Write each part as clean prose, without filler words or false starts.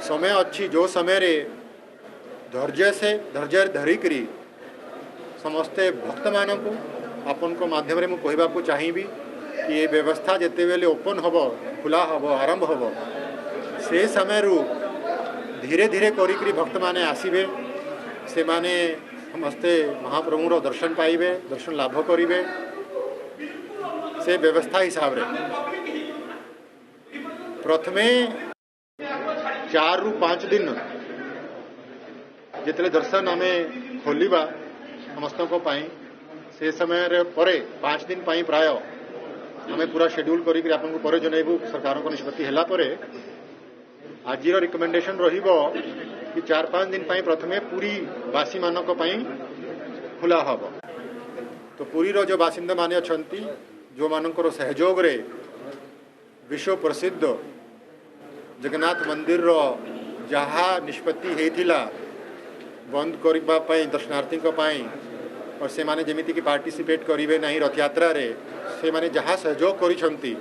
समय अच्छी जो समय रे धैर्य धरिकी समस्ते भक्त मान को आपन को माध्यम रे मु कहबाकू चाहिबी कि ये व्यवस्था जिते बेले ओपन हम खुला हम आरंभ हम से समय धीरे धीरे करी भक्त माने आसीबे से माने समस्ते महाप्रभुर दर्शन पाइबे दर्शन लाभ करिवे से व्यवस्था हिसाब रे प्रथमे 4 ରୁ 5 दिन जितने दर्शन आम खोलिबा समस्त से समय रे परे 5 दिन प्राय आम पूरा शेड्यूल करी आपको पर जनइबू सरकार को निष्पत्ति है आज रिकमेंडेशन रहिबो कि 4-5 दिन प्रथमे पूरी बासी मानक खुला हम तो पुरी जो बासिंदा माने अछंती जो मानकर सहयोग रे विश्व प्रसिद्ध जगन्नाथ मंदिर रो जहाँ निष्पत्ति होता बंद करने दर्शनार्थी और से माने जेमिति कि पार्टिसिपेट करेंगे नहीं रथ यात्रा रे से माने जहाँ सहयोग करिसंती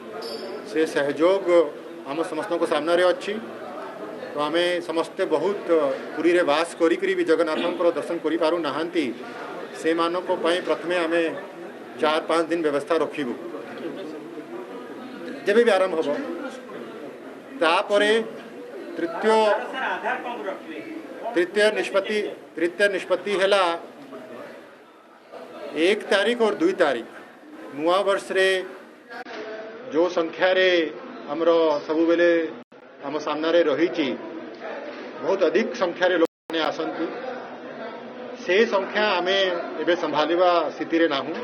से सहयोग आम समस्त को सामने रे अच्छी तो आम समस्ते बहुत पुरी रे वास करी भी जगन्नाथ दर्शन करि पारु नाहांती से मानक प्रथमे आम 4-5 दिन व्यवस्था रखिबू जब भी आरंभ हम तापरे तृतीय निष्पत्ति है 1 तारीख और 2 तारीख नुआ वर्ष रे जो संख्या रे हमर सबु बेले आम सामना रे रही बहुत अधिक संख्या रे लोग ने आसंती से संख्या आम एबे संभालिबा स्थिति रे नाहू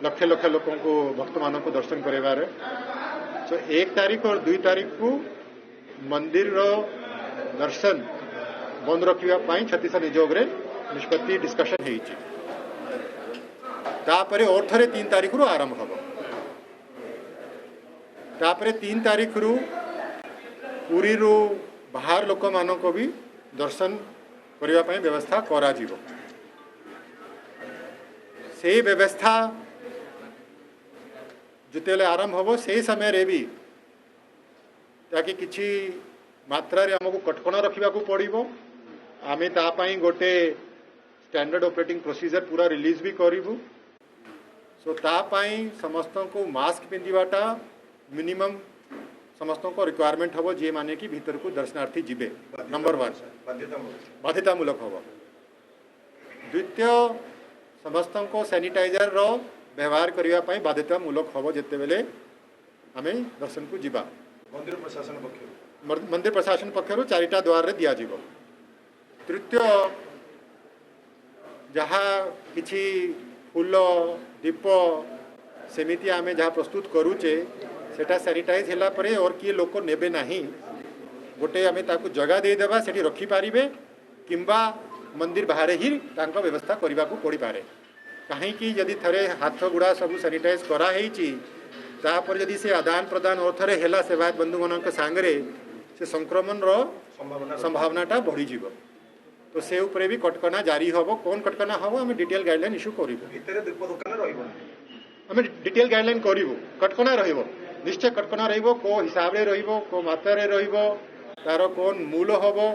लक्ष लक्ष लोगों को भक्त मान को दर्शन करेबार तो 1 तारीख और 2 तारीख को मंदिर रो दर्शन बंद रखा छत्तीसगढ़ निजोग रे निष्पत्ति डिस्कशन होती तापरे और थरे 3 तारीख रु आरंभ हम तापरे 3 तारीख रु पुरी रु बाहर लोक मान को भी दर्शन करने व्यवस्था करा जीवो से व्यवस्था जिते आरंभ हम से समय रे भी ताकि किछि मात्रा रे हमको कटकणा रखा पड़ो आमे तापाई गोटे स्टैंडर्ड ऑपरेटिंग प्रोसीजर पूरा रिलीज भी करूँ सो तापाई समस्त को मास्क पिंधिबाटा मिनिमम समस्त को रिक्वायरमेंट हम जी माने कि भीतर को दर्शनार्थी जीवे नंबर 1 बाध्यतामूलक हम द्वितीय समस्त को सैनिटाइजर रो व्यवहार करने बाध्यतामूलक हम जिते बेले आम दर्शन को जीवा मंदिर प्रशासन पक्षर 4टा द्वार रे दिया जीवो तृतीय जहाँ किछि फूल दीप सेमिति आमे जहाँ प्रस्तुत करूचे सेटा सैनिटाइज होला परे और किए लोक नेबे नहीं गोटे आमे ताकू जगह दे देबा सेठी रखी पारिबे किंबा मंदिर बाहर ही तांको व्यवस्था करबा को पड़ी पारे कहीं कि यदि थरे हाथ गुड़ा सब सैनिटाइज करा हेची तापर यदि से आदान प्रदान और थरे हेला सेवायत बंधु मनक सांगरे से संक्रमण रो संभावनाटा बढ़ी जीवो तो से उपरे भी कटकना जारी हबो कोन कटकना हबो हम डिटेल गाइडलाइन इश्यू करिवो भितरे दीप दुकान रहइबो हम डिटेल गाइडलाइन करिवो कटकना रहइबो निश्चय कटकना रहइबो को हिसाब रे रहइबो को मात्रा रे रहइबो तार कोन मूल हबो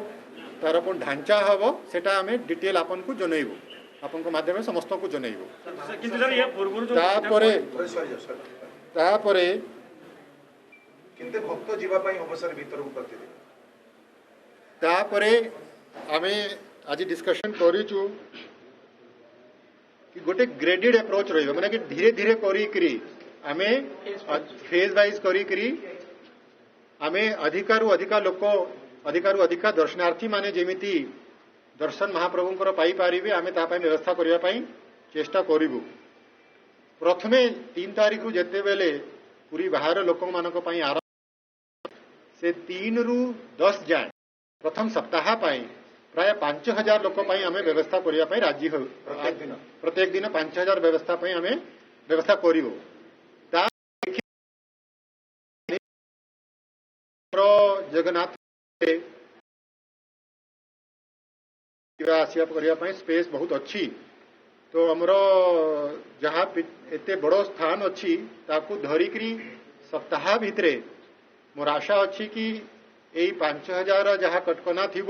तार कोन ढांचा हबो सेटा हम डिटेल आपन को जणइबो आपन को माध्यम समस्त को जणइबो किंतु सर ये पूर्व जो तापरे किंते भक्त जीवा पई अवसर भीतर को प्रतिदिन तापरे आमे आज डिस्कशन करिचु कि गोटे ग्रेडेड अप्रोच रहिबो माने कि धीरे धीरे करी आमे फेज वाइज करी आमे अधिकारु अधिका लोक अधिकारु अधिका दर्शनार्थी माने जेमिति दर्शन महाप्रभुंकर पाई पारिबे आमे ता पई व्यवस्था करिया पई चेष्टा करिवु प्रथमे 3 तारीख रु जेते बेले पूरी बाहर लोक मानक पई आरंभ से 3 रु 10 जाए प्रथम सप्ताह पाई प्राय 5000 लोक पई आमे व्यवस्था करिया पई राजी हो प्रत्येक दिन 5000 व्यवस्था पई आमे व्यवस्था करिवो ता जगन्नाथ आसिया करिया पई स्पेस बहुत अच्छी तो हमरो जहाँ एते बड़ो स्थान अच्छी ताकू धरिकी सप्ताह भितरे मोर आशा अच्छी कि यही 5000 जहाँ कटकना थी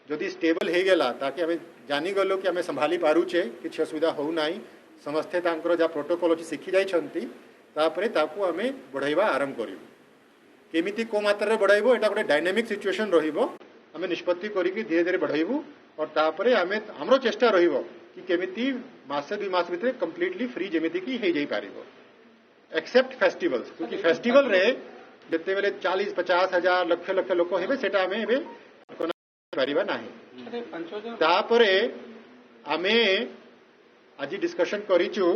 जदि स्टेबल हो गला ताकि आम जानीगलु कि आम संभाली पारुचे किसी असुविधा हो ना समस्ते जहाँ प्रोटोकॉल अच्छी शिखी जापर आम बढ़ाइबा आरंभ करूँ केमिति को मात्रा बढ़ाइबो एटा गोटे डायनामिक सिचुएशन रहिबो आम निष्पत्ति करिकी धीरे धीरे बढ़ाइबू और तापरे आम हमरो चेष्टा रहिबो कि केमिति मासे 2 मास भितर कंप्लीटली फ्री जेमिति की हे जाई पारिबो एक्सेप्ट फेस्टिवल्स क्योंकि फेस्टिवल रे जते बेले 40-50 हजार लक्ष लक्ष लोक हेबे सेटा आमे एबे पारिबा नाही तापरे आमे आज डिस्कशन करिचु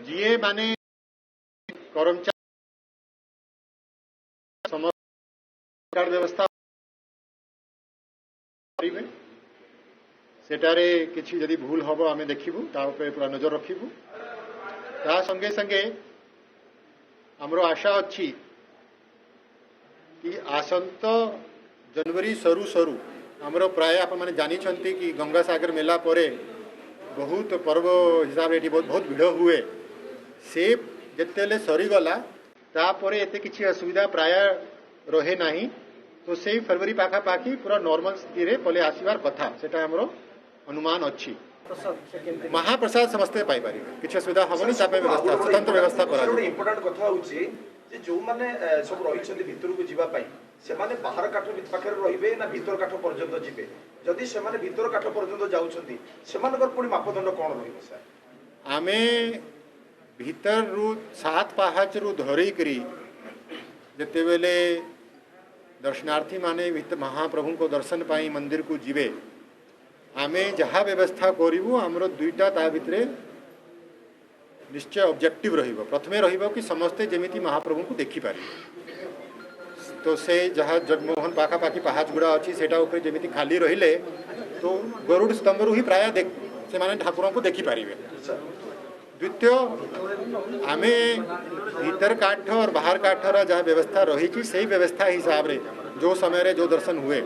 जीए माने कर्मचारी समस्त व्यवस्था सेटारे किछि यदि भूल हबो आमे देखिबू ता ऊपर पूरा नजर रखिबू ता संगे संगे हमरो आशा अछि कि आसंत जनवरी सरू सरू हमरो प्राय आप माने जानि छंती कि गंगा सागर मेला परे बहुत पर्व हिसाब से बहुत भिड़ हुए से जिते सरीगला तापर एत किसी असुविधा प्राय रहे ना तो से फरवरी पाखापाखि पूरा नॉर्मल स्थिति पले आसबार कथा सेटा हमरो अनुमान अच्छी महाप्रसाद समस्ते पाइपर किसी असुविधा हेनी व्यवस्था स्वतंत्र व्यवस्था इम्पोर्टाट कथा होची जे जो माने सब रही भितर को जीवाई से माने बाहर काठ पाखे रे ना भीतर काठ पर्यंत जीवे जदि से माने भीतर काठ पर्यंत जाउछंती सेमानकर पुणी मापदंड कौन रहिबो सर आमे भीतर रु 7 पाहाच रु धरी करी जते बेले दर्शनार्थी माने महाप्रभु को दर्शन पाई मंदिर को जीवे आमे जहाँ व्यवस्था करू आमर 2टा ता भितरे निश्चय ऑब्जेक्टिव रहिबो प्रथमे रहिबो कि समस्ते जेमिति महाप्रभु को देखि पारि तो से जहाँ जगमोहन पाखापाखि पहाच गुड़ा अच्छी सेटा ऊपर जेमिति खाली रहिले तो गरुड़ स्तंभ ही प्राय से माने ठाकुर को देखि पारिबे द्वितीय आमे भीतर काठ और बाहर काठर जहाँ व्यवस्था रही से व्यवस्था हिसाब रे जो समय रे जो दर्शन हुए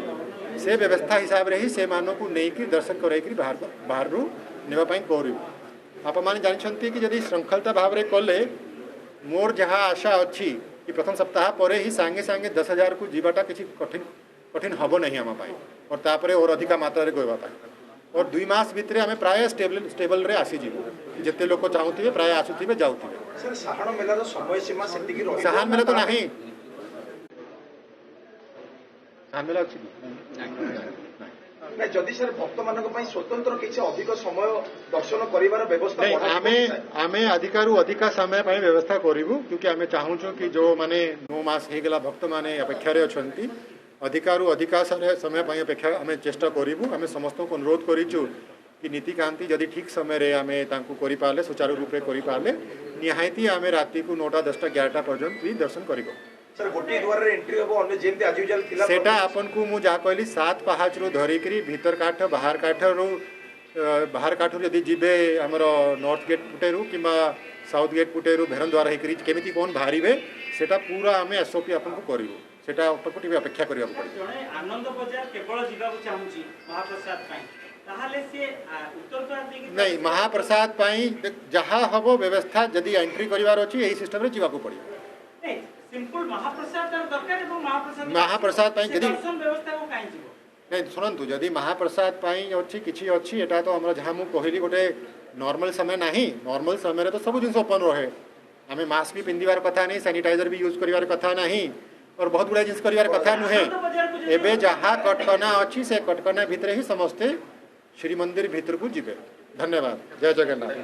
से व्यवस्था हिसाब रे ही से मानो को नहीं दर्शन कराई बाहर रू नेवाई करू आप मैंने जानते कि यदि श्रृंखलता भाव में कले मोर जहाँ आशा अच्छी कि प्रथम सप्ताह पर ही सांगे सांगे 10,000 को जीवाटा किसी कठिन कठिन हम नहीं आम और तापर और अधिका मात्रा गवाई और 2 मास भितर आम प्राय स्टेबल रे आसीजु जिते लोक चाहूे प्राय आसुवे जाऊे साहाण मेलार समय सीमा साहाण मेला तो नहीं साहाण मेला अच्छी जदि सर भक्त मान स्वतंत्र किसी अधिक समय दर्शन कर व्यवस्था आमे अधिकारु अधिका समय व्यवस्था करूँ क्योंकि आमे चाहूँ कि जो माने 9 मास होगला भक्त माने अपेक्षा अच्छा अधिकारु अधिका समय अपेक्षा आम चेष्टा करूँ आम समस्त को अनुरोध करूँ कि नीतिकांति जदि ठीक समय रे आमे तांको करि पाले सुचारू रूप से करि पाले निहायती आमे राति को 9टा 10टा 11टा पर्यंत भी दर्शन करिबो सर गोटे द्वार रे एंट्री होबो अन्य जेमते आज यूजुअल थिला सेटा आपन को मु जा कहली 7 पहाच रो धरि करी भीतर काठ बाहर काठ यदि जीवे हमर नॉर्थ गेट पुटेरु किंबा साउथ गेट पुटेरु भेरन द्वार हे करी केमिति कोन बाहरिबे सेटा पूरा आमे एसओपी आपन को करिवो सेटा आपन अपेक्षा करिया पड़े आनंद बाजार केवल जीवा को चाहूची महाप्रसाद पई ताहाले से उत्तर द्वार देकी नहीं महाप्रसाद पई जहाँ हबो व्यवस्था यदि एंट्री करिवार अछि एही सिस्टम रे जीवा को पड़ी नहीं सिंपल महाप्रसाद दरकार एवं महाप्रसाद पई यदि दर्शन व्यवस्था को काई जीवो नहीं शुणु जदि महाप्रसाद अच्छी किसी अच्छी एटा तो आम जहाँ मुझे कहली गोटे नॉर्मल समय नहीं नॉर्मल समय तो सब जिन ओपन रहे आम मास्क भी पिंधार कथा नहीं सैनिटाइजर भी यूज करार कथा नहीं और बहुत गुड़ा जिन करार कथा नुहे एवं जहाँ कटकना अच्छी से कटकना भितर ही समस्ते श्रीमंदिर भितर को जीवे धन्यवाद जय जगन्नाथ।